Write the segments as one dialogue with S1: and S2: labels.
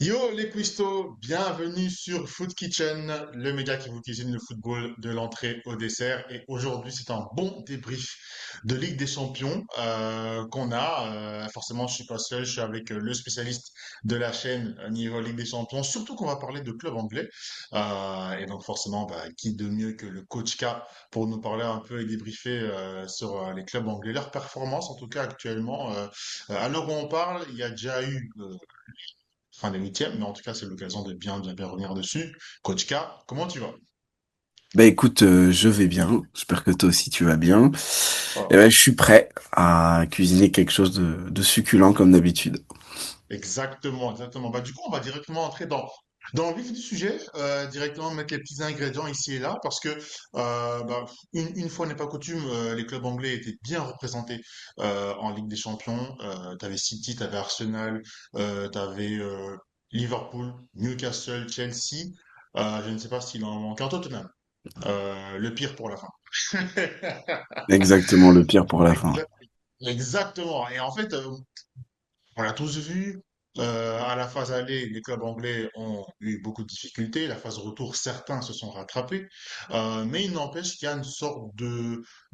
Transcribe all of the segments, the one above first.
S1: Yo les cuistots, bienvenue sur Food Kitchen, le média qui vous cuisine le football de l'entrée au dessert. Et aujourd'hui, c'est un bon débrief de Ligue des Champions qu'on a. Forcément, je suis pas seul, je suis avec le spécialiste de la chaîne niveau Ligue des Champions. Surtout qu'on va parler de club anglais. Et donc forcément, qui de mieux que le coach K pour nous parler un peu et débriefer sur les clubs anglais, leur performance en tout cas actuellement. À l'heure où on parle, il y a déjà eu fin des huitièmes, mais en tout cas, c'est l'occasion de bien revenir dessus. Coach K, comment tu vas?
S2: Bah écoute, je vais bien. J'espère que toi aussi tu vas bien. Et
S1: Voilà.
S2: ben, je suis prêt à cuisiner quelque chose de succulent comme d'habitude.
S1: Exactement, exactement. Du coup, on va directement entrer dans le vif du sujet, directement mettre les petits ingrédients ici et là, parce que une fois n'est pas coutume, les clubs anglais étaient bien représentés en Ligue des Champions. T'avais City, t'avais Arsenal, t'avais Liverpool, Newcastle, Chelsea. Je ne sais pas s'il en manque un Tottenham. Le pire pour la fin.
S2: Exactement le pire pour la fin.
S1: Exact- Exactement. Et en fait, on l'a tous vu. À la phase aller, les clubs anglais ont eu beaucoup de difficultés. La phase retour, certains se sont rattrapés. Mais il n'empêche qu'il y a une sorte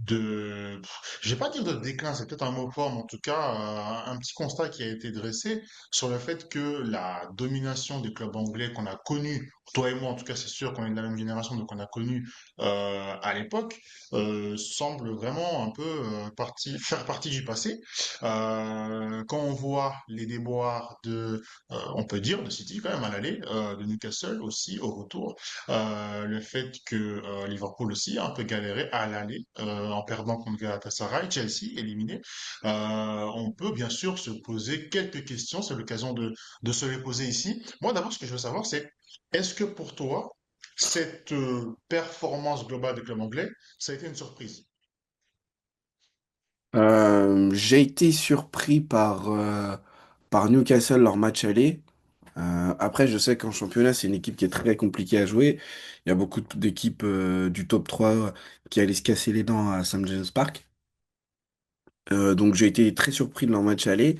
S1: je vais pas dire de déclin, c'est peut-être un mot fort, mais en tout cas, un petit constat qui a été dressé sur le fait que la domination des clubs anglais qu'on a connue, toi et moi, en tout cas, c'est sûr qu'on est de la même génération, donc on a connu à l'époque, semble vraiment un peu faire partie du passé. Quand on voit les déboires on peut dire, de City quand même à l'aller, de Newcastle aussi au retour, le fait que Liverpool aussi a un peu galéré à l'aller en perdant contre Galatasaray, Chelsea éliminé, on peut bien sûr se poser quelques questions, c'est l'occasion de se les poser ici. Moi d'abord, ce que je veux savoir, c'est est-ce que pour toi, cette performance globale des clubs anglais, ça a été une surprise?
S2: J'ai été surpris par Newcastle leur match aller. Après, je sais qu'en championnat, c'est une équipe qui est très compliquée à jouer. Il y a beaucoup d'équipes du top 3 qui allaient se casser les dents à St. James Park. Donc j'ai été très surpris de leur match aller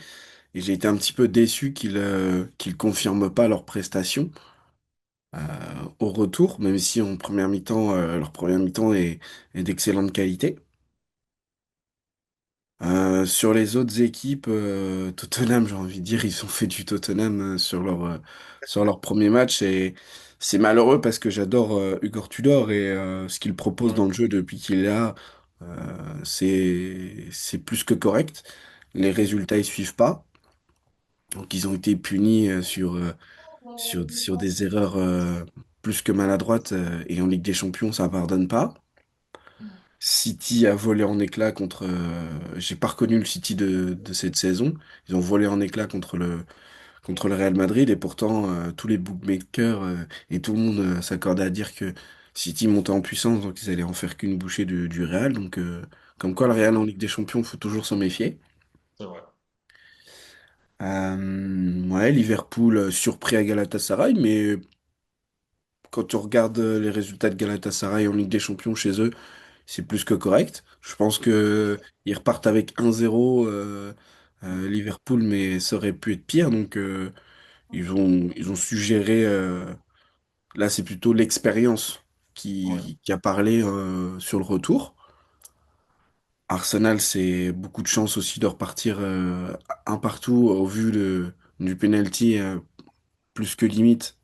S2: et j'ai été un petit peu déçu qu'ils confirment pas leurs prestations. Au retour, même si en première mi-temps, leur première mi-temps est d'excellente qualité. Sur les autres équipes, Tottenham, j'ai envie de dire, ils ont fait du Tottenham sur leur premier match et c'est malheureux parce que j'adore Igor Tudor et ce qu'il propose
S1: Ouais,
S2: dans le jeu depuis qu'il est là, c'est plus que correct. Les résultats ils suivent pas, donc ils ont été punis sur des erreurs plus que maladroites et en Ligue des Champions, ça pardonne pas. City a volé en éclats contre. J'ai pas reconnu le City de cette saison. Ils ont volé en éclats contre le Real Madrid et pourtant tous les bookmakers et tout le monde s'accordait à dire que City montait en puissance donc ils allaient en faire qu'une bouchée du Real. Donc comme quoi le Real en Ligue des Champions, faut toujours s'en méfier.
S1: c'est vrai.
S2: Ouais, Liverpool surpris à Galatasaray, mais quand tu regardes les résultats de Galatasaray en Ligue des Champions chez eux, c'est plus que correct. Je pense que ils repartent avec 1-0 Liverpool, mais ça aurait pu être pire. Donc ils ont su gérer. Là, c'est plutôt l'expérience
S1: Ouais,
S2: qui a parlé sur le retour. Arsenal, c'est beaucoup de chance aussi de repartir un partout au vu du penalty plus que limite.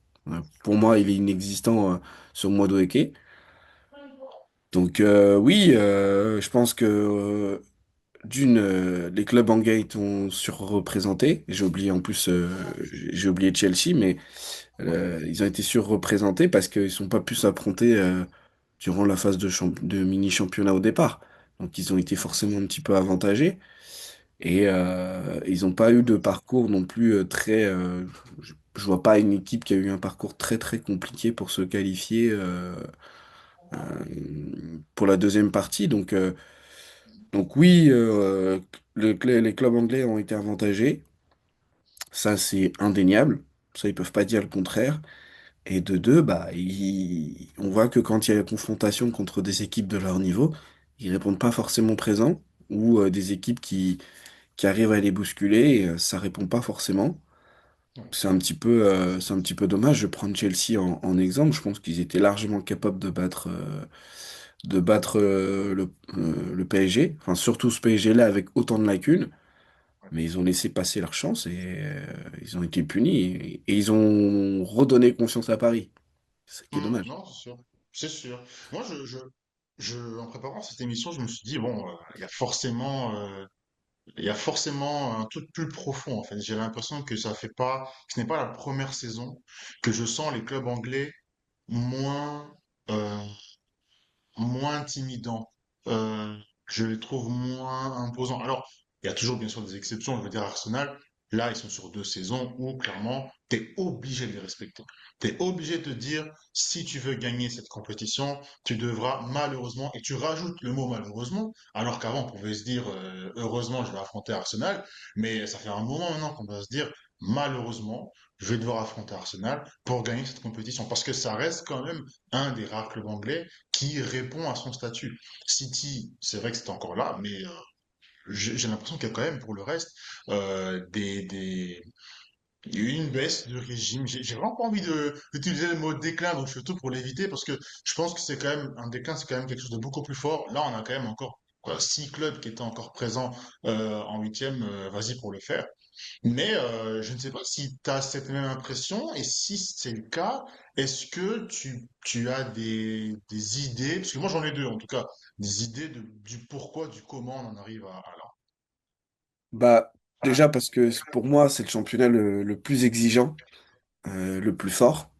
S2: Pour moi, il est inexistant sur Madueke. Donc oui, je pense que les clubs anglais sont surreprésentés. J'ai oublié en plus, j'ai oublié Chelsea, mais
S1: ouais,
S2: ils ont été surreprésentés parce qu'ils sont pas pu s'affronter durant la phase de mini-championnat au départ. Donc ils ont été forcément un petit peu avantagés et ils n'ont pas eu de parcours non plus très. Je vois pas une équipe qui a eu un parcours très très compliqué pour se qualifier pour la deuxième partie. Donc oui, les clubs anglais ont été avantagés. Ça, c'est indéniable. Ça, ils peuvent pas dire le contraire. Et de deux, bah, on voit que quand il y a la confrontation contre des équipes de leur niveau, ils répondent pas forcément présents. Ou des équipes qui arrivent à les bousculer, et, ça répond pas forcément. c'est un petit peu dommage. Je prends Chelsea en exemple. Je pense qu'ils étaient largement capables de battre le PSG. Enfin, surtout ce PSG-là avec autant de lacunes. Mais ils ont laissé passer leur chance et ils ont été punis et ils ont redonné confiance à Paris. C'est ce qui est dommage.
S1: Non, c'est sûr. C'est sûr. Moi, en préparant cette émission, je me suis dit, bon, il y a forcément un truc plus profond, en fait. J'ai l'impression que ce n'est pas la première saison que je sens les clubs anglais moins, euh, moins intimidants. Euh, je les trouve moins imposants. Alors, il y a toujours bien sûr des exceptions. Je veux dire, Arsenal, là, ils sont sur 2 saisons où clairement, tu es obligé de les respecter. Tu es obligé de te dire, si tu veux gagner cette compétition, tu devras malheureusement, et tu rajoutes le mot malheureusement, alors qu'avant, on pouvait se dire, heureusement, je vais affronter Arsenal, mais ça fait un moment maintenant qu'on doit se dire, malheureusement, je vais devoir affronter Arsenal pour gagner cette compétition. Parce que ça reste quand même un des rares clubs anglais qui répond à son statut. City, c'est vrai que c'est encore là, mais j'ai l'impression qu'il y a quand même pour le reste il y a eu une baisse de régime. J'ai vraiment pas envie d'utiliser le mot déclin, donc je fais tout pour l'éviter parce que je pense que c'est quand même un déclin, c'est quand même quelque chose de beaucoup plus fort. Là, on a quand même encore quoi, 6 clubs qui étaient encore présents en huitième. Vas-y pour le faire. Mais je ne sais pas si tu as cette même impression et si c'est le cas, est-ce que tu as des idées, parce que moi j'en ai deux en tout cas, des idées du pourquoi, du comment on en arrive à là.
S2: Bah, déjà parce que pour moi, c'est le championnat le plus exigeant, le plus fort.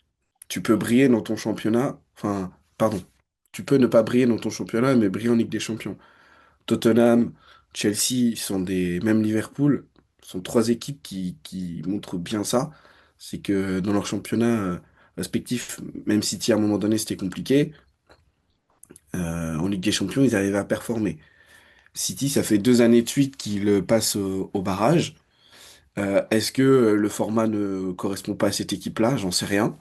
S2: Tu peux briller dans ton championnat, enfin, pardon, tu peux ne pas briller dans ton championnat, mais briller en Ligue des Champions. Tottenham, Chelsea sont même Liverpool, sont trois équipes qui montrent bien ça. C'est que dans leur championnat respectif, même si à un moment donné c'était compliqué, en Ligue des Champions, ils arrivaient à performer. City, ça fait 2 années de suite qu'ils passent au barrage. Est-ce que le format ne correspond pas à cette équipe-là? J'en sais rien.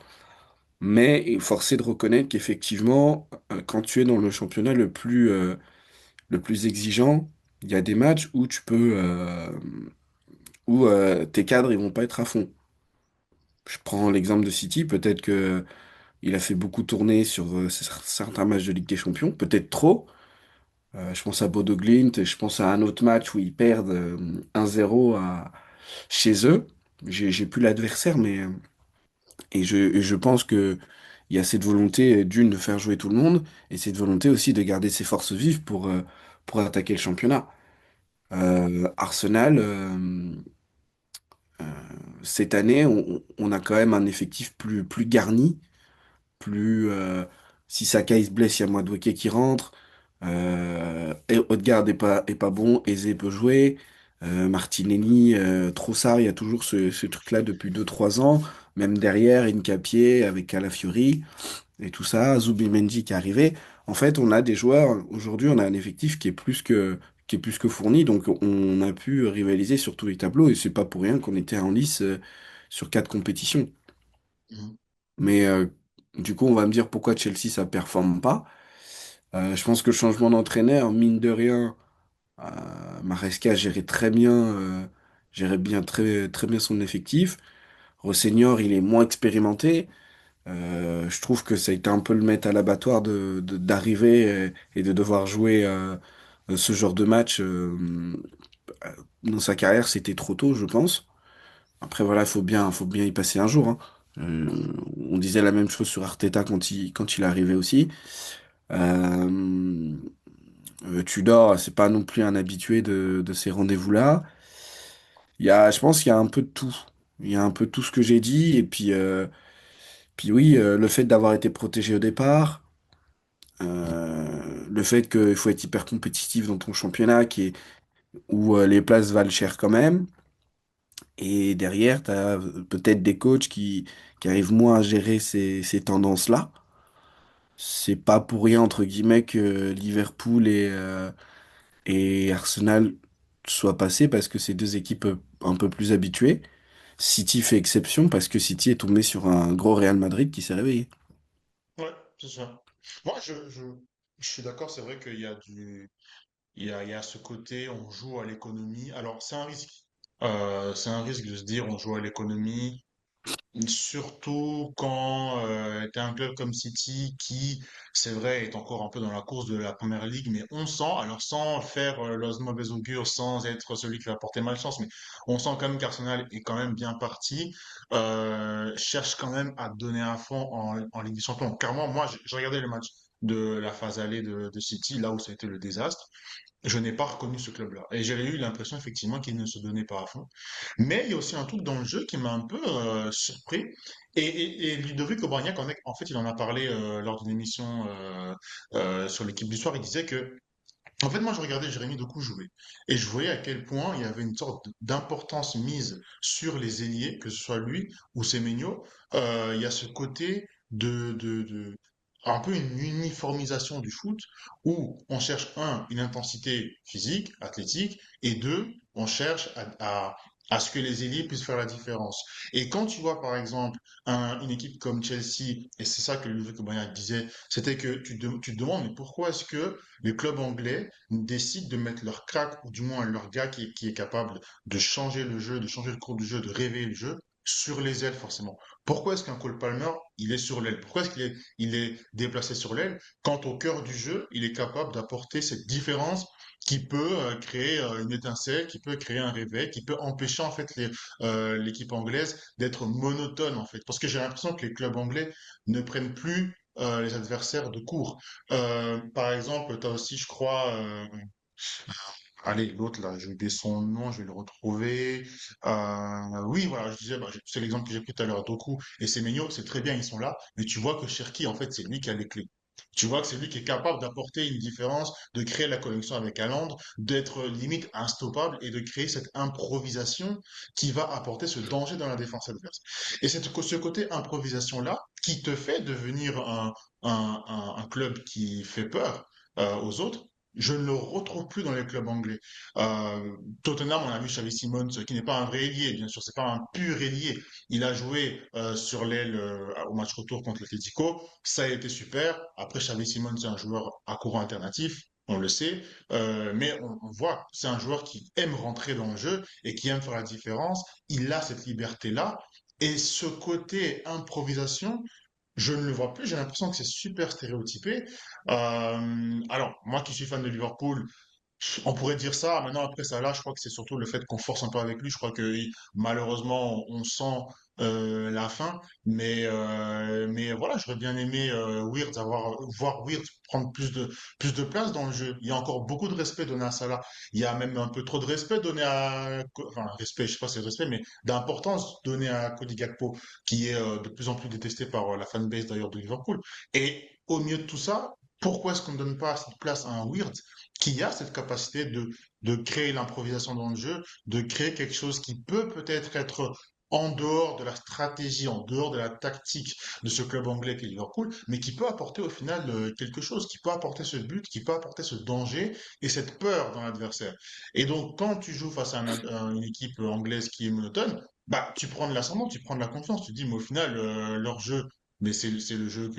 S2: Mais il est forcé de reconnaître qu'effectivement, quand tu es dans le championnat le plus exigeant, il y a des matchs où où tes cadres ils vont pas être à fond. Je prends l'exemple de City, peut-être que il a fait beaucoup tourner sur certains matchs de Ligue des Champions, peut-être trop. Je pense à Bodo Glimt, je pense à un autre match où ils perdent 1-0 chez eux. J'ai plus l'adversaire, mais et je pense que il y a cette volonté d'une de faire jouer tout le monde et cette volonté aussi de garder ses forces vives pour attaquer le championnat. Arsenal, cette année, on a quand même un effectif plus garni, plus si Sakai se blesse, il y a Madueke qui rentre. Et Odegaard est pas bon, Eze peut jouer. Martinelli, Trossard, il y a toujours ce truc-là depuis 2 3 ans. Même derrière, Nkapie avec Calafiori et tout ça, Zubimendi qui est arrivé. En fait, on a des joueurs, aujourd'hui, on a un effectif qui est plus que fourni, donc on a pu rivaliser sur tous les tableaux, et c'est pas pour rien qu'on était en lice sur 4 compétitions.
S1: Mhm.
S2: Mais du coup, on va me dire pourquoi Chelsea ça performe pas. Je pense que le changement d'entraîneur, mine de rien, Maresca gérait bien très bien son effectif. Rossenior, il est moins expérimenté. Je trouve que ça a été un peu le mettre à l'abattoir d'arriver et de devoir jouer ce genre de match dans sa carrière. C'était trop tôt, je pense. Après, voilà, faut bien y passer un jour, hein. On disait la même chose sur Arteta quand il est arrivé aussi. Euh, Tudor, c'est pas non plus un habitué de ces rendez-vous-là. Je pense qu'il y a un peu de tout. Il y a un peu tout ce que j'ai dit. Et puis oui, le fait d'avoir été protégé au départ. Le fait qu'il faut être hyper compétitif dans ton championnat où les places valent cher quand même. Et derrière, tu as peut-être des coachs qui arrivent moins à gérer ces tendances-là. C'est pas pour rien, entre guillemets, que Liverpool et Arsenal soient passés parce que c'est deux équipes un peu plus habituées. City fait exception parce que City est tombé sur un gros Real Madrid qui s'est réveillé.
S1: Ouais, c'est ça. Moi, je suis d'accord, c'est vrai qu'il y a il y a ce côté, on joue à l'économie. Alors, c'est un risque. C'est un risque de se dire on joue à l'économie. Surtout quand tu un club comme City qui, c'est vrai, est encore un peu dans la course de la première ligue, mais on sent, alors sans faire l'os mauvais augure, sans être celui qui va porter malchance, mais on sent quand même qu'Arsenal est quand même bien parti, cherche quand même à donner à fond en Ligue des Champions. Car moi, j'ai regardé le match de la phase allée de City, là où ça a été le désastre. Je n'ai pas reconnu ce club-là. Et j'ai eu l'impression effectivement qu'il ne se donnait pas à fond. Mais il y a aussi un truc dans le jeu qui m'a un peu surpris. Et Ludovic Obraniak, en fait, il en a parlé lors d'une émission sur l'équipe du soir. Il disait que, en fait, moi, je regardais Jérémy Doku jouer. Et je voyais à quel point il y avait une sorte d'importance mise sur les ailiers, que ce soit lui ou Semenyo. Il y a ce côté un peu une uniformisation du foot où on cherche, un, une intensité physique, athlétique, et deux, on cherche à ce que les ailiers puissent faire la différence. Et quand tu vois, par exemple, une équipe comme Chelsea, et c'est ça que Ludovic Obraniak disait, c'était que tu te demandes, mais pourquoi est-ce que les clubs anglais décident de mettre leur crack, ou du moins leur gars qui est capable de changer le jeu, de changer le cours du jeu, de réveiller le jeu, sur les ailes forcément. Pourquoi est-ce qu'un Cole Palmer, il est sur l'aile? Pourquoi est-ce il est déplacé sur l'aile quand au cœur du jeu, il est capable d'apporter cette différence qui peut créer une étincelle, qui peut créer un réveil, qui peut empêcher en fait l'équipe anglaise d'être monotone en fait. Parce que j'ai l'impression que les clubs anglais ne prennent plus les adversaires de court. Par exemple, tu as aussi, je crois, allez, l'autre là, j'ai oublié son nom, je vais le retrouver. Oui, voilà, je disais, bah, c'est l'exemple que j'ai pris tout à l'heure, Doku et Semenyo, c'est très bien, ils sont là, mais tu vois que Cherki, en fait, c'est lui qui a les clés. Tu vois que c'est lui qui est capable d'apporter une différence, de créer la connexion avec Haaland, d'être limite instoppable et de créer cette improvisation qui va apporter ce danger dans la défense adverse. Et c'est ce côté improvisation-là qui te fait devenir un club qui fait peur aux autres. Je ne le retrouve plus dans les clubs anglais. Tottenham, on a vu Xavi Simons, qui n'est pas un vrai ailier, bien sûr, c'est pas un pur ailier. Il a joué sur l'aile au match retour contre l'Atlético. Ça a été super. Après, Xavi Simons, c'est un joueur à courant alternatif. On le sait, mais on voit, c'est un joueur qui aime rentrer dans le jeu et qui aime faire la différence. Il a cette liberté-là. Et ce côté improvisation, je ne le vois plus, j'ai l'impression que c'est super stéréotypé. Alors, moi qui suis fan de Liverpool, on pourrait dire ça. Maintenant, après ça, là, je crois que c'est surtout le fait qu'on force un peu avec lui. Je crois que malheureusement, on sent la fin. Mais voilà, j'aurais bien aimé voir Wirtz prendre plus de place dans le jeu. Il y a encore beaucoup de respect donné à Salah. Il y a même un peu trop de respect donné enfin, respect, je sais pas si c'est respect, mais d'importance donnée à Cody Gakpo, qui est de plus en plus détesté par la fanbase d'ailleurs de Liverpool. Et au milieu de tout ça, pourquoi est-ce qu'on ne donne pas cette place à un Wirtz qui a cette capacité de créer l'improvisation dans le jeu, de créer quelque chose qui peut-être être en dehors de la stratégie, en dehors de la tactique de ce club anglais qu'est Liverpool, mais qui peut apporter au final quelque chose, qui peut apporter ce but, qui peut apporter ce danger et cette peur dans l'adversaire. Et donc, quand tu joues face à une équipe anglaise qui est monotone, bah, tu prends de l'ascendant, tu prends de la confiance, tu te dis, mais au final, leur jeu, mais c'est le jeu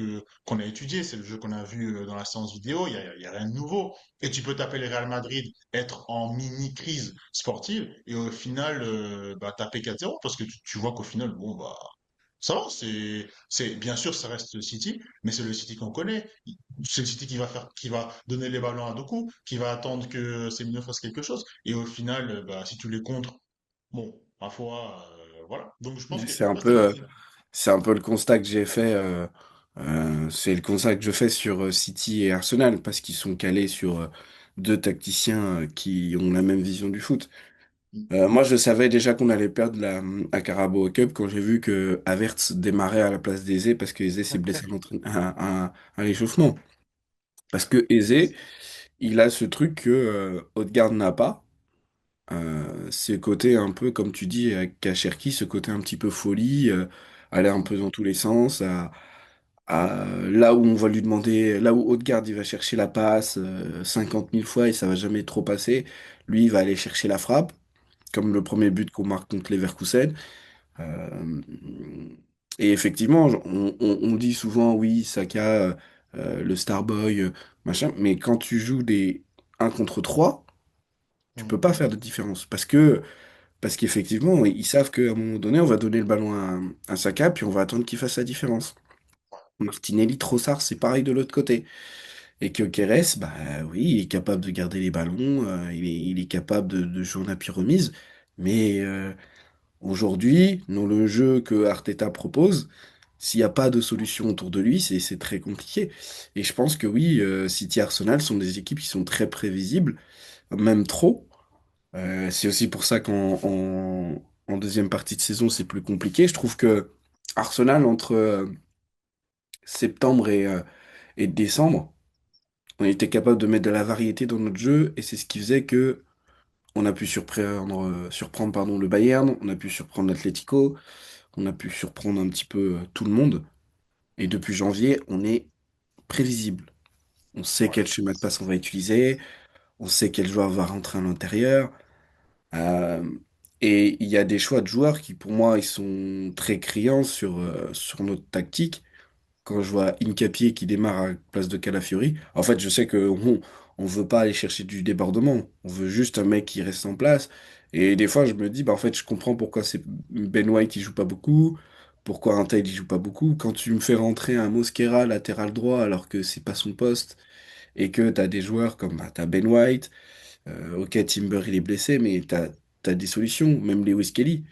S1: qu'on a étudié, c'est le jeu qu'on a vu dans la séance vidéo, il y a rien de nouveau. Et tu peux taper le Real Madrid, être en mini crise sportive et au final bah, taper 4-0 parce que tu vois qu'au final, bon, bah, ça va, bien sûr, ça reste le City, mais c'est le City qu'on connaît. C'est le City qui va donner les ballons à Doku, qui va attendre que Semenyo fasse quelque chose. Et au final, bah, si tu les contres, bon, ma foi, voilà. Donc je pense que
S2: C'est un
S1: là, c'était
S2: peu, c'est un peu le constat que j'ai fait. C'est le constat que je fais sur City et Arsenal parce qu'ils sont calés sur deux tacticiens qui ont la même vision du foot. Moi, je savais déjà qu'on allait perdre la Carabao Cup quand j'ai vu que Havertz démarrait à la place d'Eze parce que Eze s'est blessé à l'échauffement. Parce que Eze, il a ce truc que Odegaard n'a pas. Ce côté un peu, comme tu dis, avec Cherki, ce côté un petit peu folie, aller un peu dans tous les sens, là où on va lui demander, là où Odegaard il va chercher la passe 50 000 fois et ça va jamais trop passer, lui il va aller chercher la frappe, comme le premier but qu'on marque contre Leverkusen. Euh, et effectivement, on dit souvent oui, Saka, le Starboy, machin, mais quand tu joues des un contre 3 tu peux pas faire de différence parce que Parce qu'effectivement, ils savent qu'à un moment donné, on va donner le ballon à Saka, puis on va attendre qu'il fasse la différence. Martinelli, Trossard, c'est pareil de l'autre côté. Et que Keres, bah oui, il est capable de garder les ballons, il est capable de jouer en appui remise. Mais aujourd'hui, dans le jeu que Arteta propose, s'il n'y a pas de solution autour de lui, c'est très compliqué. Et je pense que oui, City et Arsenal sont des équipes qui sont très prévisibles, même trop. C'est aussi pour ça en deuxième partie de saison, c'est plus compliqué. Je trouve que Arsenal, entre septembre et décembre, on était capable de mettre de la variété dans notre jeu et c'est ce qui faisait que on a pu surprendre pardon, le Bayern, on a pu surprendre l'Atlético, on a pu surprendre un petit peu tout le monde. Et depuis janvier, on est prévisible. On sait
S1: Ouais.
S2: quel schéma de passe on va utiliser, on sait quel joueur va rentrer à l'intérieur. Euh, et il y a des choix de joueurs qui, pour moi, ils sont très criants sur notre tactique. Quand je vois Hincapié qui démarre à la place de Calafiori, en fait, je sais que on veut pas aller chercher du débordement. On veut juste un mec qui reste en place. Et des fois, je me dis, bah, en fait, je comprends pourquoi c'est Ben White, il joue pas beaucoup. Pourquoi un tel, il joue pas beaucoup. Quand tu me fais rentrer un Mosquera latéral droit alors que c'est pas son poste et que tu as des joueurs comme bah, t'as Ben White, ok, Timber, il est blessé, mais t'as des solutions. Même Lewis Kelly.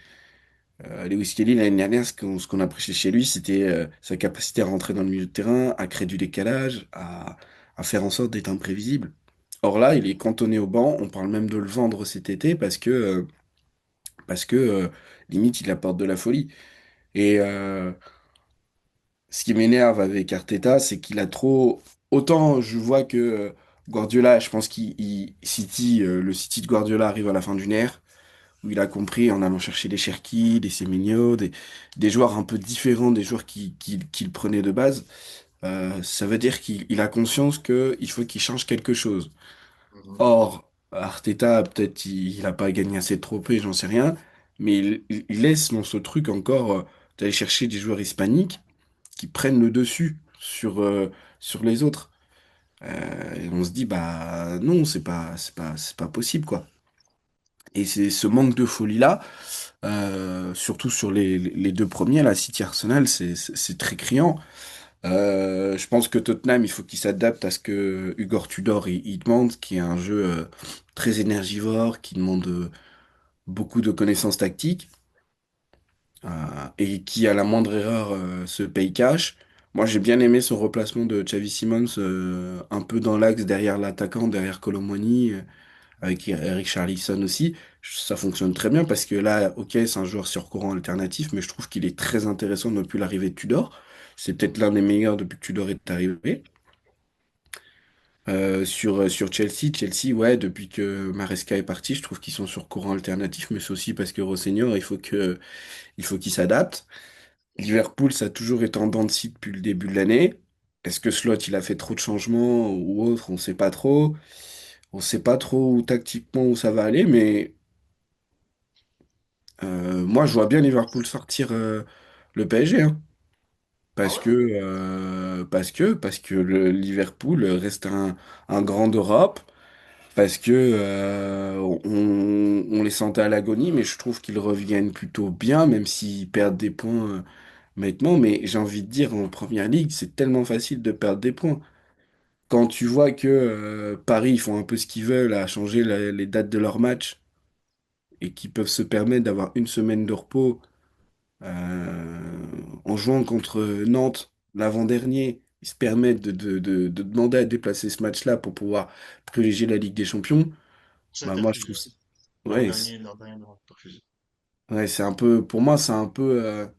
S2: Lewis Kelly, l'année dernière, ce qu'on appréciait chez lui, c'était sa capacité à rentrer dans le milieu de terrain, à créer du décalage, à faire en sorte d'être imprévisible. Or là, il est cantonné au banc. On parle même de le vendre cet été parce que limite, il apporte de la folie. Et ce qui m'énerve avec Arteta, c'est qu'il a trop. Autant je vois que Guardiola, je pense le City de Guardiola arrive à la fin d'une ère où il a compris en allant chercher des Cherki, des Semenyo, des joueurs un peu différents des joueurs qu'il prenait de base. Ça veut dire qu'il a conscience qu'il faut qu'il change quelque chose.
S1: Mhm.
S2: Or, Arteta, peut-être il n'a pas gagné assez de trophées, j'en sais rien, mais il laisse dans ce truc encore d'aller chercher des joueurs hispaniques qui prennent le dessus sur les autres. Et on se dit, bah non, c'est pas possible, quoi. Et c'est ce manque de folie-là. Surtout sur les deux premiers, la City Arsenal, c'est très criant. Je pense que Tottenham, il faut qu'il s'adapte à ce que Igor Tudor il demande, qui est un jeu très énergivore, qui demande beaucoup de connaissances tactiques, et qui, à la moindre erreur, se paye cash. Moi, j'ai bien aimé son replacement de Xavi Simons, un peu dans l'axe derrière l'attaquant, derrière Kolo Muani, avec Eric Charlison aussi. Ça fonctionne très bien parce que là, ok, c'est un joueur sur courant alternatif, mais je trouve qu'il est très intéressant depuis l'arrivée de Tudor. C'est peut-être l'un des meilleurs depuis que Tudor est arrivé. Sur Chelsea, ouais, depuis que Maresca est parti, je trouve qu'ils sont sur courant alternatif, mais c'est aussi parce que Rosseignor, il faut qu'il s'adapte. Liverpool, ça a toujours été en dents de scie depuis le début de l'année. Est-ce que Slot, il a fait trop de changements ou autre? On sait pas trop. On sait pas trop où tactiquement où ça va aller, mais moi, je vois bien Liverpool sortir le PSG, hein,
S1: Ah
S2: parce
S1: ouais?
S2: que parce que le Liverpool reste un grand d'Europe, parce que on les sentait à l'agonie, mais je trouve qu'ils reviennent plutôt bien, même s'ils perdent des points maintenant. Mais j'ai envie de dire, en Première Ligue, c'est tellement facile de perdre des points. Quand tu vois que Paris, ils font un peu ce qu'ils veulent à changer les dates de leurs matchs et qu'ils peuvent se permettre d'avoir une semaine de repos en jouant contre Nantes l'avant-dernier, ils se permettent de demander à déplacer ce match-là pour pouvoir privilégier la Ligue des Champions. Bah
S1: C'était
S2: moi je
S1: refusé.
S2: trouve ouais,
S1: Leur dernier, ils l'ont refusé.
S2: ouais, c'est un peu pour moi c'est un peu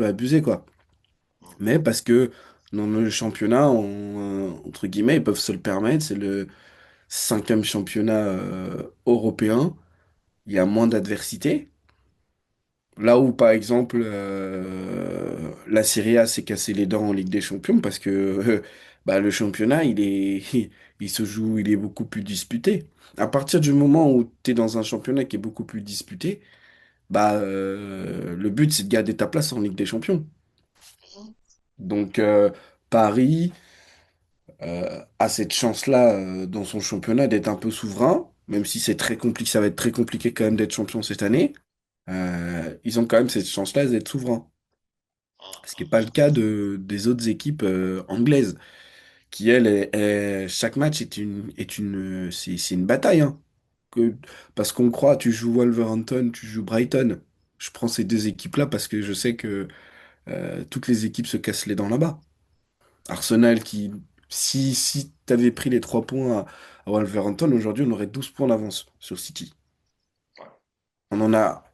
S2: abusé quoi.
S1: Mhm.
S2: Mais parce que dans le championnat, entre guillemets, ils peuvent se le permettre, c'est le cinquième championnat européen, il y a moins d'adversité. Là où, par exemple, la Serie A s'est cassé les dents en Ligue des Champions parce que bah, le championnat, il se joue, il est beaucoup plus disputé. À partir du moment où tu es dans un championnat qui est beaucoup plus disputé, bah, le but, c'est de garder ta place en Ligue des Champions. Donc, Paris a cette chance-là dans son championnat d'être un peu souverain, même si c'est très compliqué, ça va être très compliqué quand même d'être champion cette année. ils ont quand même cette chance-là d'être souverains.
S1: Ah,
S2: Ce qui
S1: ah,
S2: n'est pas le cas des autres équipes anglaises, qui elles, chaque match c'est une bataille, hein. Que, parce qu'on croit, tu joues Wolverhampton, tu joues Brighton. Je prends ces deux équipes-là parce que je sais que toutes les équipes se cassent les dents là-bas. Arsenal si t'avais pris les 3 points à Wolverhampton, aujourd'hui on aurait 12 points d'avance sur City.
S1: ouais.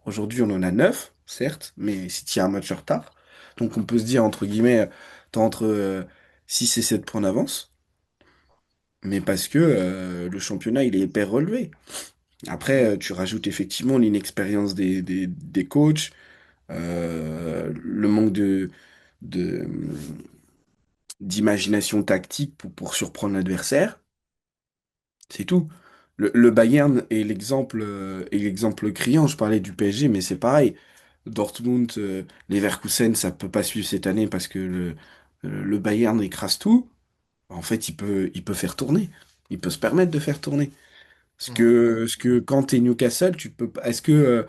S2: Aujourd'hui on en a 9 certes, mais City a un match en retard. Donc on peut se dire, entre guillemets, t'as entre 6 et 7 points d'avance, mais parce que le championnat il est hyper relevé. Après,
S1: Mm,
S2: tu rajoutes effectivement l'inexpérience des coachs, le manque de, d'imagination tactique pour surprendre l'adversaire. C'est tout. Le Bayern est l'exemple criant. Je parlais du PSG, mais c'est pareil. Dortmund, Leverkusen, ça peut pas suivre cette année parce que le Bayern écrase tout. En fait, il peut faire tourner. Il peut se permettre de faire tourner.
S1: mhm,
S2: Ce que quand t'es Newcastle, tu peux pas. Est-ce que,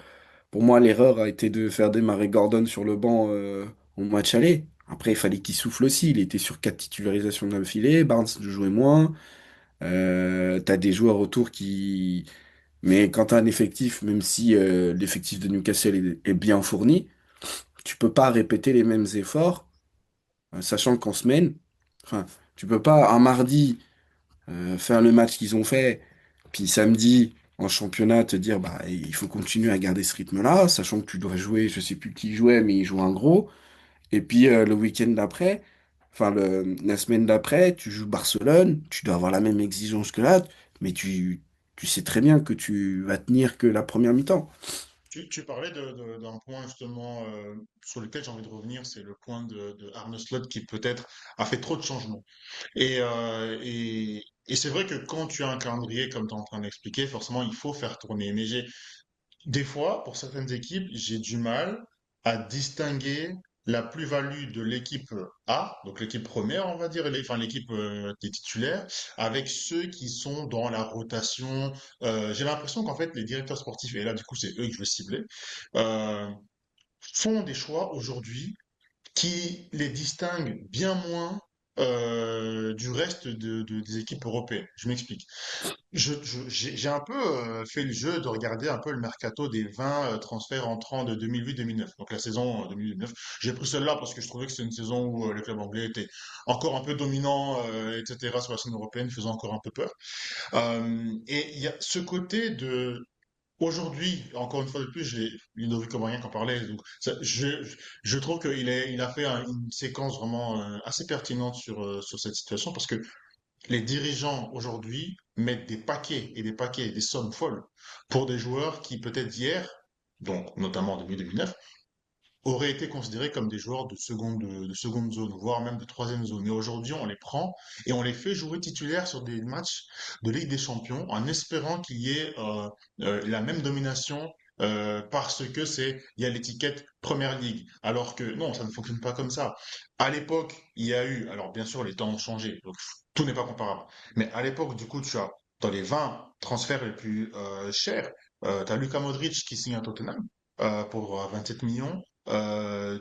S2: pour moi, l'erreur a été de faire démarrer Gordon sur le banc au match aller? Après, il fallait qu'il souffle aussi. Il était sur 4 titularisations d'affilée. Barnes jouait moins. T'as des joueurs autour qui. Mais quand t'as un effectif, même si l'effectif de Newcastle est bien fourni, tu peux pas répéter les mêmes efforts, sachant qu'en semaine, enfin, tu peux pas un mardi faire le match qu'ils ont fait, puis samedi en championnat te dire bah il faut continuer à garder ce rythme-là, sachant que tu dois jouer, je sais plus qui jouait, mais il joue un gros. Et puis le week-end d'après, la semaine d'après, tu joues Barcelone, tu dois avoir la même exigence que là, mais tu sais très bien que tu vas tenir que la première mi-temps.
S1: Tu parlais d'un point justement sur lequel j'ai envie de revenir, c'est le point de Arne Slot qui peut-être a fait trop de changements. Et c'est vrai que quand tu as un calendrier comme tu es en train d'expliquer, forcément il faut faire tourner. Mais des fois, pour certaines équipes, j'ai du mal à distinguer la plus-value de l'équipe A, donc l'équipe première, on va dire, enfin l'équipe des titulaires, avec ceux qui sont dans la rotation. J'ai l'impression qu'en fait, les directeurs sportifs, et là du coup c'est eux que je veux cibler, euh, font des choix aujourd'hui qui les distinguent bien moins du reste des équipes européennes. Je m'explique. J'ai un peu fait le jeu de regarder un peu le mercato des 20 transferts entrants de 2008-2009. Donc la saison 2008-2009. J'ai pris celle-là parce que je trouvais que c'est une saison où les clubs anglais étaient encore un peu dominants, etc. sur la scène européenne, faisant encore un peu peur. Et il y a ce côté de aujourd'hui, encore une fois de plus, j'ai Ludovic Obrien qui en parlait. Donc je trouve il a fait une séquence vraiment assez pertinente sur cette situation parce que les dirigeants aujourd'hui mettent des paquets et des paquets, des sommes folles pour des joueurs qui peut-être hier, donc notamment en 2009, auraient été considérés comme des joueurs de seconde zone, voire même de troisième zone. Et aujourd'hui, on les prend et on les fait jouer titulaires sur des matchs de Ligue des Champions en espérant qu'il y ait la même domination parce que il y a l'étiquette Première Ligue. Alors que non, ça ne fonctionne pas comme ça. À l'époque, il y a eu, alors bien sûr, les temps ont changé, donc tout n'est pas comparable. Mais à l'époque, du coup, tu as dans les 20 transferts les plus chers, tu as Luka Modric qui signe à Tottenham pour 7 millions.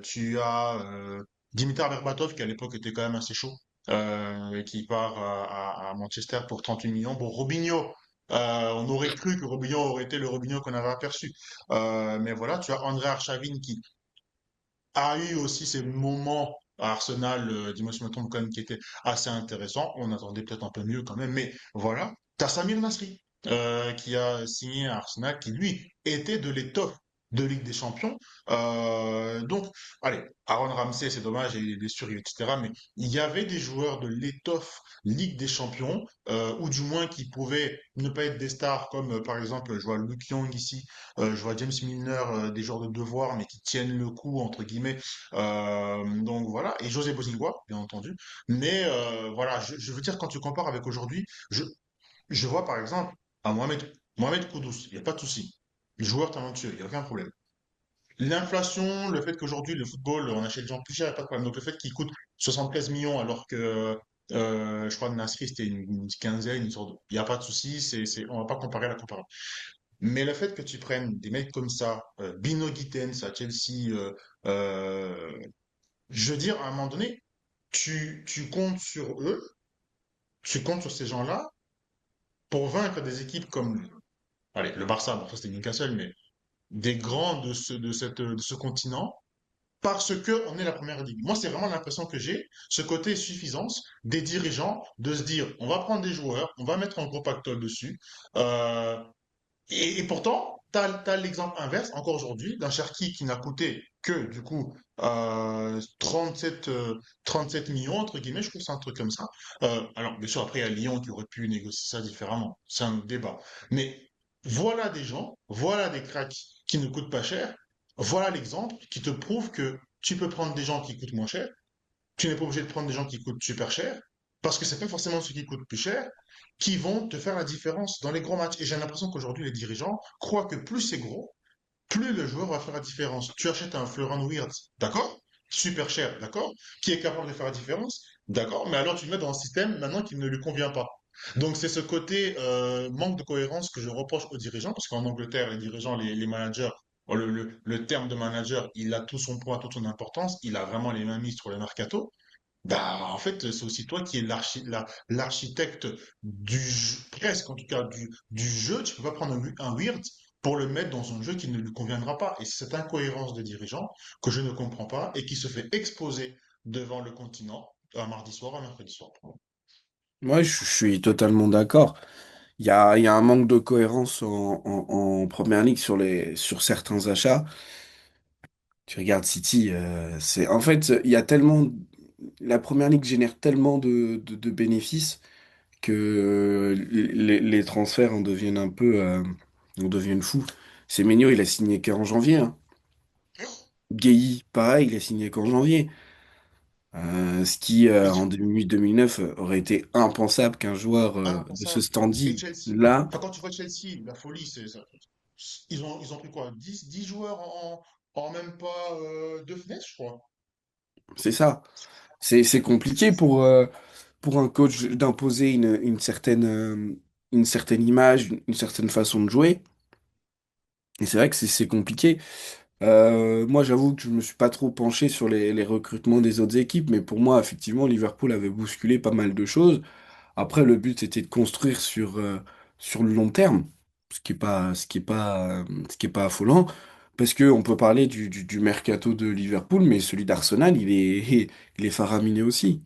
S1: Tu as Dimitar Berbatov qui à l'époque était quand même assez chaud et qui part à Manchester pour 38 millions. Bon, Robinho, on aurait cru que Robinho aurait été le Robinho qu'on avait aperçu. Mais voilà, tu as André Arshavin qui a eu aussi ses moments à Arsenal, dis-moi si je me trompe, quand même, qui étaient assez intéressants. On attendait peut-être un peu mieux quand même, mais voilà. T'as Samir Nasri, qui a signé à Arsenal, qui lui était de l'étoffe de Ligue des Champions. Donc, allez, Aaron Ramsey, c'est dommage, il est blessure, etc. Mais il y avait des joueurs de l'étoffe Ligue des Champions, ou du moins qui pouvaient ne pas être des stars, comme par exemple, je vois Luke Young ici, je vois James Milner, des joueurs de devoir, mais qui tiennent le coup, entre guillemets. Donc voilà, et José Bosingua, bien entendu. Mais voilà, je veux dire, quand tu compares avec aujourd'hui, je vois par exemple à Mohamed Kudus, il n'y a pas de souci. Le joueur talentueux, il n'y a aucun problème. L'inflation, le fait qu'aujourd'hui, le football, on achète des gens plus chers, il n'y a pas de problème. Donc le fait qu'il coûte 75 millions alors que je crois que Nasri, c'était une quinzaine, une sorte il n'y a pas de souci, on ne va pas comparer la comparable. Mais le fait que tu prennes des mecs comme ça, Bino Gittens à Chelsea, euh, je veux dire, à un moment donné, tu comptes sur eux, tu comptes sur ces gens-là pour vaincre des équipes comme, allez, le Barça, bon, ça c'était Newcastle, mais des grands de ce continent, parce que on est la première ligue. Moi, c'est vraiment l'impression que j'ai, ce côté suffisance des dirigeants de se dire, on va prendre des joueurs, on va mettre un gros pactole dessus, euh, et pourtant, tu as, l'exemple inverse, encore aujourd'hui, d'un Cherki qui n'a coûté que, du coup, 37, 37 millions, entre guillemets, je trouve que c'est un truc comme ça. Alors, bien sûr, après, il y a Lyon qui aurait pu négocier ça différemment. C'est un autre débat. Mais voilà des gens, voilà des cracks qui ne coûtent pas cher. Voilà l'exemple qui te prouve que tu peux prendre des gens qui coûtent moins cher, tu n'es pas obligé de prendre des gens qui coûtent super cher, parce que c'est pas forcément ceux qui coûtent plus cher qui vont te faire la différence dans les gros matchs. Et j'ai l'impression qu'aujourd'hui, les dirigeants croient que plus c'est gros, plus le joueur va faire la différence. Tu achètes un Florian Wirtz, d'accord? Super cher, d'accord? Qui est capable de faire la différence, d'accord? Mais alors tu le mets dans un système maintenant qui ne lui convient pas. Donc c'est ce côté manque de cohérence que je reproche aux dirigeants, parce qu'en Angleterre, les dirigeants, les managers, bon, le terme de manager, il a tout son poids, toute son importance, il a vraiment les mains mises sur le mercato. Bah, en fait, c'est aussi toi qui es l'architecte presque en tout cas, du jeu. Tu peux pas prendre un Weird pour le mettre dans un jeu qui ne lui conviendra pas. Et c'est cette incohérence de dirigeant que je ne comprends pas et qui se fait exposer devant le continent un mardi soir, un mercredi soir. Pardon.
S2: Moi, je suis totalement d'accord. Il y a un manque de cohérence en première ligue sur certains achats. Tu regardes City, en fait, il y a tellement, la première ligue génère tellement de bénéfices que les transferts en deviennent en deviennent fous. Semenyo, il a signé qu'en janvier, hein. Guehi, pareil, il a signé qu'en janvier. Ce qui,
S1: Et
S2: en
S1: tu,
S2: 2008-2009, aurait été impensable qu'un joueur de ce
S1: impensable. Et
S2: standing
S1: Chelsea,
S2: là,
S1: enfin, quand tu vois Chelsea, la folie, c'est ça. Ils ont pris quoi? 10 joueurs en même pas 2 fenêtres, je crois.
S2: c'est ça. C'est compliqué pour un coach d'imposer une certaine image, une certaine façon de jouer. Et c'est vrai que c'est compliqué. Moi, j'avoue que je me suis pas trop penché sur les recrutements des autres équipes, mais pour moi, effectivement, Liverpool avait bousculé pas mal de choses. Après, le but, c'était de construire sur le long terme, ce qui est pas affolant, parce que on peut parler du mercato de Liverpool, mais celui d'Arsenal, il est faramineux aussi.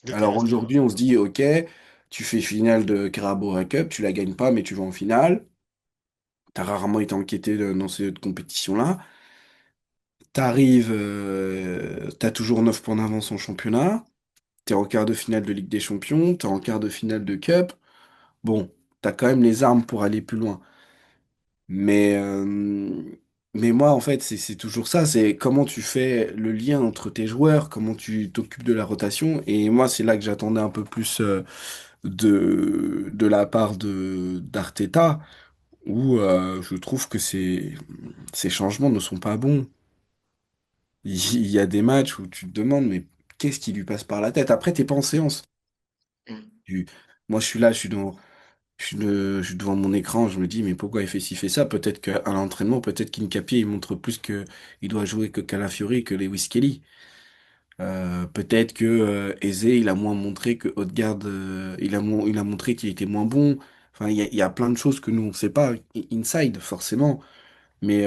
S1: Le
S2: Alors
S1: terrible,
S2: aujourd'hui, on se dit, ok, tu fais finale de Carabao Cup, tu la gagnes pas, mais tu vas en finale. T'as rarement été inquiété dans cette compétition-là. T'arrives, t'as toujours 9 points d'avance en championnat. T'es en quart de finale de Ligue des Champions, t'es en quart de finale de Cup. Bon, t'as quand même les armes pour aller plus loin. Mais, euh, mais moi, en fait, c'est toujours ça. C'est comment tu fais le lien entre tes joueurs, comment tu t'occupes de la rotation. Et moi, c'est là que j'attendais un peu plus de la part de d'Arteta, où je trouve que ces changements ne sont pas bons. Il y a des matchs où tu te demandes, mais qu'est-ce qui lui passe par la tête? Après, t'es pas en séance.
S1: Mm.
S2: Tu- Moi, je suis là, je suis devant mon écran, je me dis, mais pourquoi il fait ci, fait ça? Peut-être qu'à l'entraînement, peut-être qu'Hincapié, il montre plus que il doit jouer que Calafiori, que Lewis Kelly. Peut-être que Eze, il a moins montré que Odegaard, il a montré qu'il était moins bon. Enfin, il y a plein de choses que nous, on sait pas, inside, forcément. Mais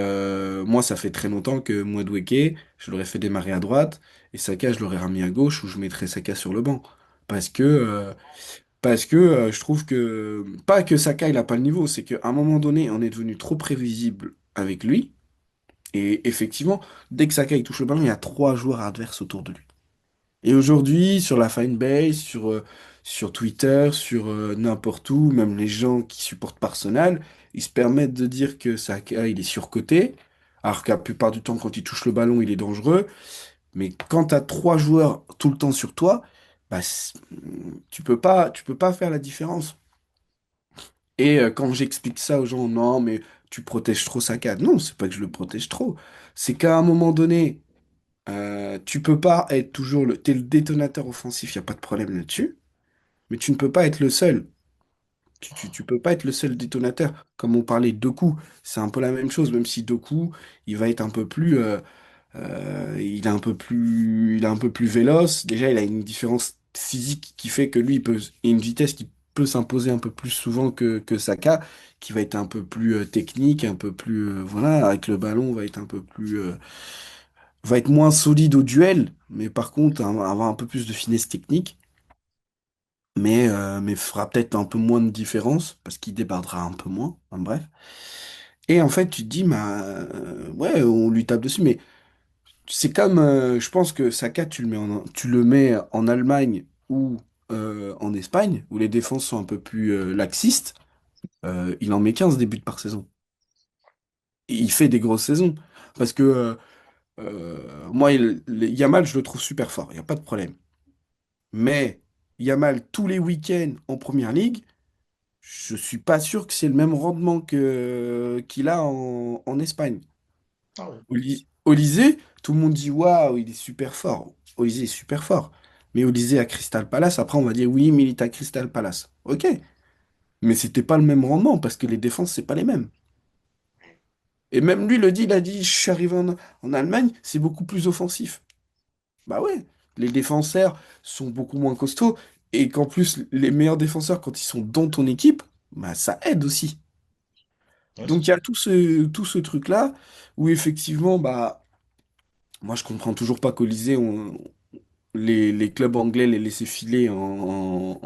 S2: moi, ça fait très longtemps que Madueke, je l'aurais fait démarrer à droite, et Saka, je l'aurais remis à gauche, où je mettrais Saka sur le banc. Parce que, euh, parce que je trouve que, pas que Saka, il a pas le niveau, c'est qu'à un moment donné, on est devenu trop prévisible avec lui. Et effectivement, dès que Saka il touche le ballon, il y a trois joueurs adverses autour de lui. Et aujourd'hui, sur la fanbase, sur Twitter, sur n'importe où, même les gens qui supportent pas Arsenal, ils se permettent de dire que Saka, il est surcoté, alors que la plupart du temps, quand il touche le ballon, il est dangereux. Mais quand tu as trois joueurs tout le temps sur toi, bah, tu peux pas faire la différence. Et quand j'explique ça aux gens, non, mais tu protèges trop Saka. Non, c'est pas que je le protège trop. C'est qu'à un moment donné, tu peux pas être toujours t'es le détonateur offensif, il n'y a pas de problème là-dessus, mais tu ne peux pas être le seul. Tu peux pas être le seul détonateur. Comme on parlait de Doku, c'est un peu la même chose, même si Doku, il va être un peu plus, il est un peu plus, il est un peu plus véloce. Déjà, il a une différence physique qui fait que lui, et une vitesse qui peut s'imposer un peu plus souvent que Saka, qui va être un peu plus technique, un peu plus, voilà, avec le ballon, va être un peu plus, va être moins solide au duel, mais par contre, avoir un peu plus de finesse technique. Mais fera peut-être un peu moins de différence parce qu'il débardera un peu moins. Enfin, bref. Et en fait, tu te dis, bah, ouais, on lui tape dessus, mais c'est comme, je pense que Saka, tu le mets en Allemagne ou en Espagne, où les défenses sont un peu plus laxistes, il en met 15 des buts par saison. Et il fait des grosses saisons. Parce que moi, Yamal, je le trouve super fort, il n'y a pas de problème. Mais Yamal, tous les week-ends en Première Ligue, je suis pas sûr que c'est le même rendement qu'il a en Espagne.
S1: Ah oui.
S2: Olysée, tout le monde dit waouh, il est super fort. Olysée est super fort. Mais Olysée à Crystal Palace, après on va dire oui, mais il est à Crystal Palace. Ok. Mais c'était pas le même rendement parce que les défenses, c'est pas les mêmes. Et même lui le dit, il a dit, je suis arrivé en Allemagne, c'est beaucoup plus offensif. Bah ouais, les défenseurs sont beaucoup moins costauds et qu'en plus, les meilleurs défenseurs, quand ils sont dans ton équipe, bah ça aide aussi.
S1: Ouais, c'est
S2: Donc il y
S1: sûr.
S2: a tout ce truc-là où effectivement, bah, moi je comprends toujours pas qu'Olysée, les clubs anglais les laissaient filer en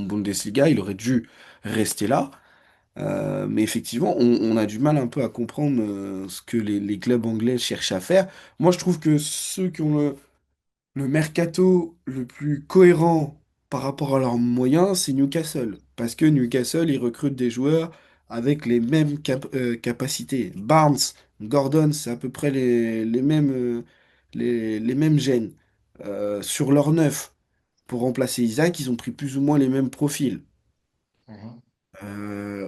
S2: Bundesliga. Il aurait dû rester là. Mais effectivement, on a du mal un peu à comprendre ce que les clubs anglais cherchent à faire. Moi je trouve que ceux qui ont le mercato le plus cohérent par rapport à leurs moyens, c'est Newcastle. Parce que Newcastle, ils recrutent des joueurs avec les mêmes capacités. Barnes, Gordon, c'est à peu près les mêmes gènes. Sur leur neuf, pour remplacer Isaac, ils ont pris plus ou moins les mêmes profils.
S1: Mhm.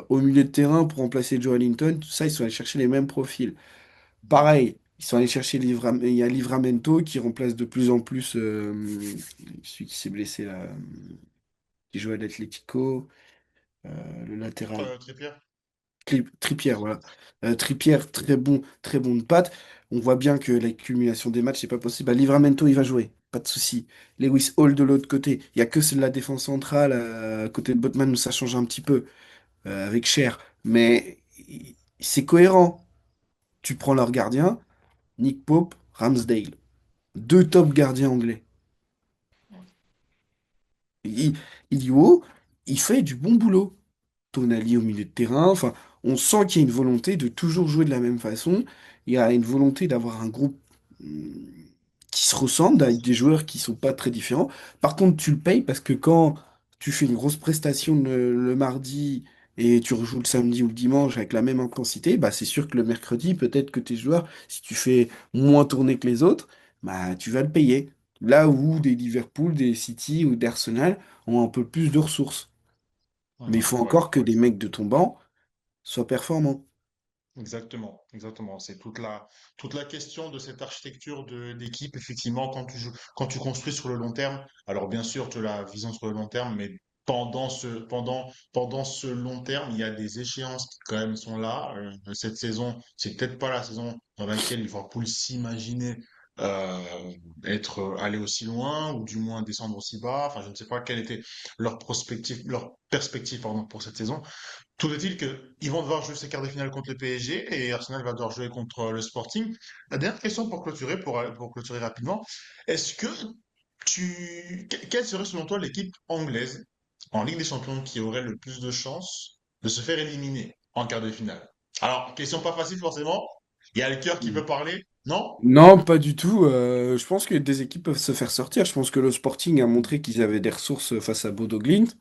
S2: Au milieu de terrain, pour remplacer Joe Linton, tout ça, ils sont allés chercher les mêmes profils. Pareil, ils sont allés chercher il y a Livramento qui remplace de plus en plus celui qui s'est blessé là, qui joue à l'Atlético, le latéral.
S1: Trippier.
S2: Trippier, voilà. Trippier, très bon de patte. On voit bien que l'accumulation des matchs, c'est pas possible. Bah, Livramento, il va jouer, pas de souci. Lewis Hall de l'autre côté. Il y a que celle de la défense centrale, à côté de Botman, où ça change un petit peu, avec Cher. Mais c'est cohérent. Tu prends leur gardien, Nick Pope, Ramsdale. Deux top gardiens anglais. Il, Ilio, il fait du bon boulot. Tonali au milieu de terrain, enfin, on sent qu'il y a une volonté de toujours jouer de la même façon. Il y a une volonté d'avoir un groupe qui se ressemble, avec des joueurs qui sont pas très différents. Par contre, tu le payes parce que quand tu fais une grosse prestation le mardi et tu rejoues le samedi ou le dimanche avec la même intensité, bah c'est sûr que le mercredi, peut-être que tes joueurs, si tu fais moins tourner que les autres, bah tu vas le payer. Là où des Liverpool, des City ou d'Arsenal ont un peu plus de ressources. Mais il
S1: Mhm.
S2: faut
S1: Ouais,
S2: encore que
S1: ouais.
S2: des mecs de ton banc soient performants.
S1: Exactement, exactement. C'est toute la question de cette architecture d'équipe, effectivement, quand tu construis sur le long terme. Alors, bien sûr, tu as la vision sur le long terme, mais pendant ce long terme, il y a des échéances qui, quand même, sont là. Cette saison, c'est peut-être pas la saison dans laquelle Liverpool s'imaginait aller aussi loin, ou du moins descendre aussi bas. Enfin, je ne sais pas quelle était leur perspective, pardon, pour cette saison. Tout est-il qu'ils vont devoir jouer ces quarts de finale contre le PSG et Arsenal va devoir jouer contre le Sporting. La dernière question pour clôturer rapidement, est-ce que quelle serait selon toi l'équipe anglaise en Ligue des Champions qui aurait le plus de chances de se faire éliminer en quart de finale? Alors, question pas facile forcément, il y a le cœur qui
S2: Mm.
S1: peut parler, non?
S2: Non, pas du tout. Je pense que des équipes peuvent se faire sortir. Je pense que le Sporting a montré qu'ils avaient des ressources face à Bodo Glimt,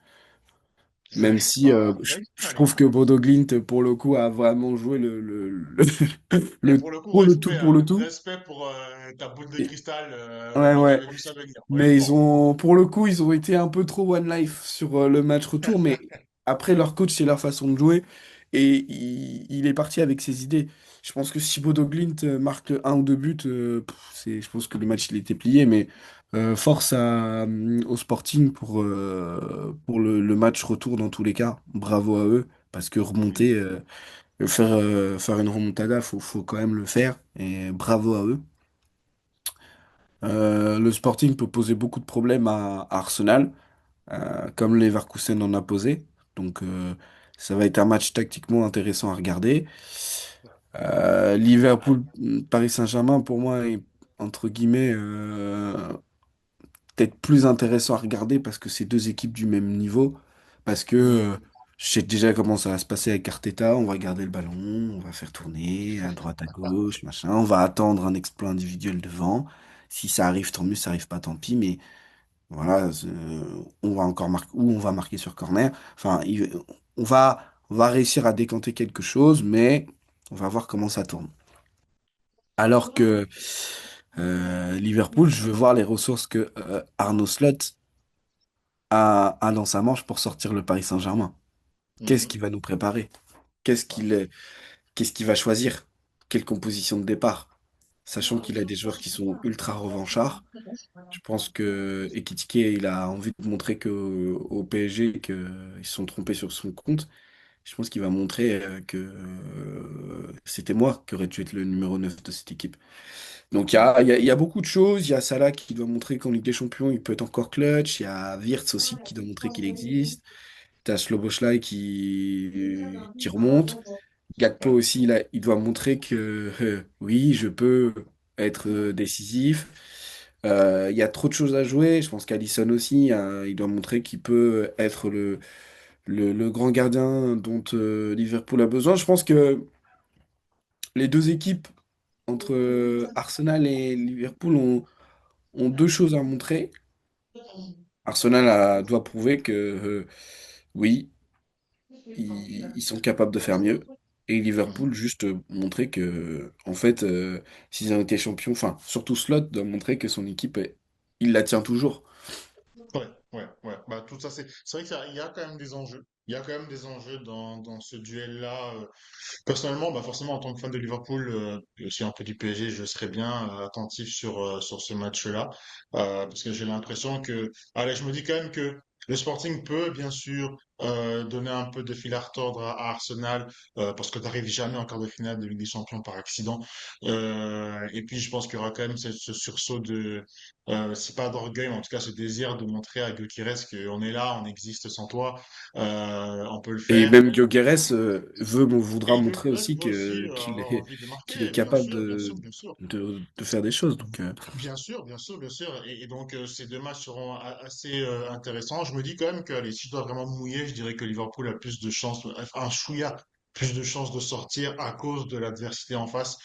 S2: même si je trouve que Bodo Glimt, pour le coup, a vraiment joué
S1: Et
S2: le
S1: pour le coup,
S2: pour le tout
S1: respect,
S2: pour
S1: hein,
S2: le tout.
S1: respect pour ta boule de
S2: Et-
S1: cristal,
S2: ouais,
S1: moi qui
S2: ouais.
S1: avais vu ça venir,
S2: Mais
S1: honnêtement.
S2: pour le coup, ils ont été un peu trop One Life sur le match retour. Mais après, leur coach, c'est leur façon de jouer. et il est parti avec ses idées. Je pense que si Bodo Glimt marque un ou deux buts, je pense que le match il était plié, mais force au Sporting pour le match retour dans tous les cas. Bravo à eux, parce que
S1: Oui,
S2: remonter, faire une remontada, faut quand même le faire, et bravo à eux. Le Sporting peut poser beaucoup de problèmes à Arsenal, comme Leverkusen en a posé. Donc, ça va être un match tactiquement intéressant à regarder. Liverpool, Paris Saint-Germain, pour moi, est entre guillemets peut-être plus intéressant à regarder parce que c'est deux équipes du même niveau. Parce que
S1: oui.
S2: je sais déjà comment ça va se passer avec Arteta. On va garder le ballon, on va faire tourner à droite, à gauche, machin. On va attendre un exploit individuel devant. Si ça arrive, tant mieux. Ça arrive pas, tant pis. Mais voilà, on va encore marquer ou on va marquer sur corner. Enfin, on va réussir à décanter quelque chose, mais on va voir comment ça tourne. Alors que Liverpool, je veux voir les ressources que Arnaud Slot a dans sa manche pour sortir le Paris Saint-Germain. Qu'est-ce
S1: Mhm.
S2: qu'il va nous préparer? Qu'est-ce qu'il qu'est-ce qu'il va choisir? Quelle composition de départ? Sachant qu'il a des joueurs qui sont ultra revanchards. Je pense que Ekitike, il a envie de montrer que au PSG qu'ils se sont trompés sur son compte. Je pense qu'il va montrer que c'était moi qui aurais dû être le numéro 9 de cette équipe. Donc il y a beaucoup de choses. Il y a Salah qui doit montrer qu'en Ligue des Champions, il peut être encore clutch. Il y a Wirtz aussi qui doit montrer qu'il existe. T'as Szoboszlai qui remonte. Gakpo
S1: Ouais.
S2: aussi, il doit montrer que oui, je peux être décisif. Il y a trop de choses à jouer. Je pense qu'Alisson aussi, il doit montrer qu'il peut être le grand gardien dont Liverpool a besoin. Je pense que les deux équipes, entre Arsenal et Liverpool, ont deux choses à montrer. Arsenal doit prouver que oui, ils sont capables de faire mieux. Et
S1: Mhm.
S2: Liverpool, juste montrer que, en fait, s'ils ont été champions, enfin, surtout Slot doit montrer que son équipe, il la tient toujours.
S1: Ouais, ouais. Bah, tout ça, c'est vrai qu'il y a quand même des enjeux. Il y a quand même des enjeux dans ce duel-là. Personnellement, bah forcément, en tant que fan de Liverpool, et aussi un peu du PSG, je serais bien attentif sur ce match-là, parce que j'ai l'impression que, allez, je me dis quand même que le Sporting peut, bien sûr, donner un peu de fil à retordre à Arsenal, parce que tu n'arrives jamais en quart de finale de Ligue des Champions par accident. Et puis, je pense qu'il y aura quand même ce sursaut de, c'est pas d'orgueil, mais en tout cas ce désir de montrer à Gyökeres qu'on est là, on existe sans toi, on peut le
S2: Et
S1: faire.
S2: même Gyökeres voudra
S1: Et
S2: montrer
S1: Gyökeres
S2: aussi
S1: veut aussi
S2: qu'il
S1: avoir
S2: est,
S1: envie de
S2: qu'il est
S1: marquer, bien
S2: capable
S1: sûr, bien sûr, bien sûr.
S2: de faire des choses. Donc,
S1: Bien sûr, bien sûr, bien sûr. Et donc, ces deux matchs seront assez intéressants. Je me dis quand même que, allez, si je dois vraiment mouiller, je dirais que Liverpool a plus de chances, un chouïa, plus de chances de sortir à cause de l'adversité en face,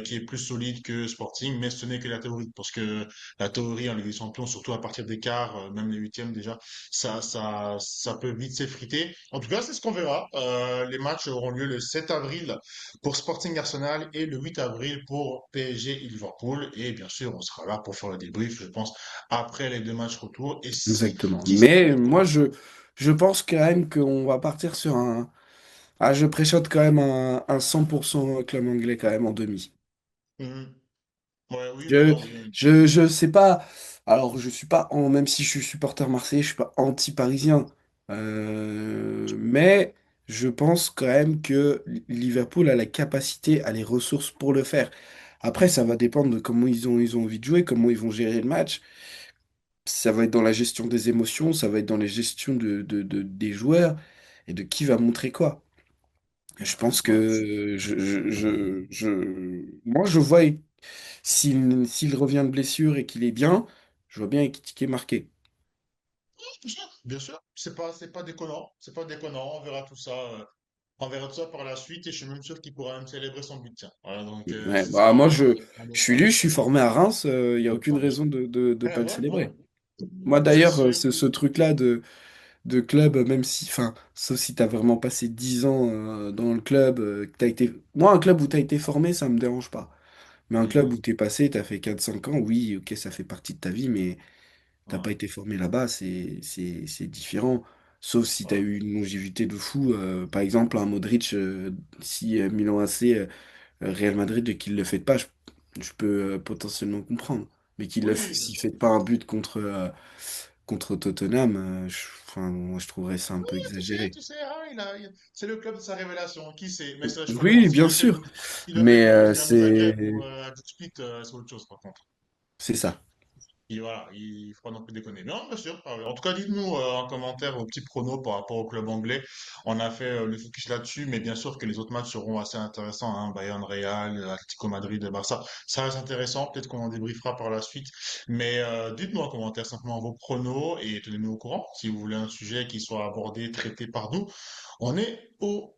S1: qui est plus solide que Sporting. Mais ce n'est que la théorie, parce que la théorie en Ligue des Champions, surtout à partir des quarts, même les huitièmes déjà, ça peut vite s'effriter. En tout cas, c'est ce qu'on verra. Les matchs auront lieu le 7 avril pour Sporting Arsenal et le 8 avril pour PSG et Liverpool. Et bien sûr, on sera là pour faire le débrief, je pense, après les deux matchs retour. Et si,
S2: exactement.
S1: qui sait,
S2: Mais
S1: peut-être qu'on
S2: moi,
S1: va.
S2: je pense quand même qu'on va partir sur un. Ah, je préchote quand même un 100% club anglais quand même en demi.
S1: Mhm. Ouais, oui, oui,
S2: Je,
S1: non, oui.
S2: je sais pas. Alors, je suis pas même si je suis supporter marseillais, je suis pas anti-parisien. Mais je pense quand même que Liverpool a la capacité, a les ressources pour le faire. Après, ça va dépendre de comment ils ont envie de jouer, comment ils vont gérer le match. Ça va être dans la gestion des émotions, ça va être dans la gestion des joueurs et de qui va montrer quoi. Je pense
S1: Ouais.
S2: que moi, je vois. S'il revient de blessure et qu'il est bien, je vois bien Ekitike marqué.
S1: Bien sûr, c'est pas déconnant, c'est pas déconnant. On verra tout ça par la suite et je suis même sûr qu'il pourra même célébrer son but. Tiens. Voilà, donc
S2: Ouais,
S1: ce
S2: bah moi,
S1: sera un beau
S2: je suis
S1: point.
S2: lui, je suis formé à Reims, il n'y a aucune
S1: Tant mieux.
S2: raison de
S1: Eh
S2: pas le
S1: ouais, ouais.
S2: célébrer. Moi
S1: C'est
S2: d'ailleurs,
S1: sûr.
S2: ce truc-là de club, même si, enfin, sauf si tu as vraiment passé 10 ans dans le club, que t'as été. Moi, un club où tu as été formé, ça me dérange pas. Mais un club où
S1: Mhm.
S2: tu es passé, tu as fait 4 5 ans, oui, ok, ça fait partie de ta vie, mais t'as pas
S1: Ouais.
S2: été formé là-bas, c'est différent. sauf si tu as eu une longévité de fou. Par exemple, un Modric, si Milan AC, Real Madrid, et qu'il ne le fait pas, je peux potentiellement comprendre. Mais
S1: Oui, bien
S2: s'il ne
S1: sûr.
S2: fait pas un but contre Tottenham, enfin, moi, je trouverais ça un peu exagéré.
S1: Tu sais, ah, c'est le club de sa révélation. Qui sait? Mais je peux comprendre.
S2: Oui, bien sûr.
S1: S'il le fait
S2: Mais
S1: contre Dynamo Zagreb ou
S2: c'est
S1: Split, c'est autre chose par contre.
S2: c'est ça.
S1: Et voilà, il faut pas non plus déconner. Non, bien sûr. En tout cas, dites-nous en commentaire vos petits pronos par rapport au club anglais. On a fait le focus là-dessus, mais bien sûr que les autres matchs seront assez intéressants, hein. Bayern, Real, Atlético Madrid, Barça. Ça reste intéressant. Peut-être qu'on en débriefera par la suite. Mais dites-nous en commentaire simplement vos pronos et tenez-nous au courant. Si vous voulez un sujet qui soit abordé, traité par nous, on est au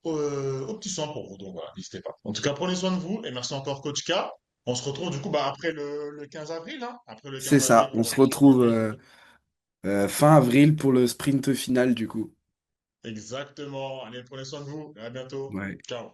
S1: petit soin pour vous. Donc voilà, n'hésitez pas. En tout cas, prenez soin de vous et merci encore, Coach K. On se retrouve du coup bah, après le 15 avril, hein, après le
S2: C'est
S1: 15 avril
S2: ça. On
S1: pour
S2: se
S1: le championnat
S2: retrouve
S1: de Ligue.
S2: fin avril pour le sprint final du coup.
S1: Exactement. Allez, prenez soin de vous. À bientôt.
S2: Ouais.
S1: Ciao.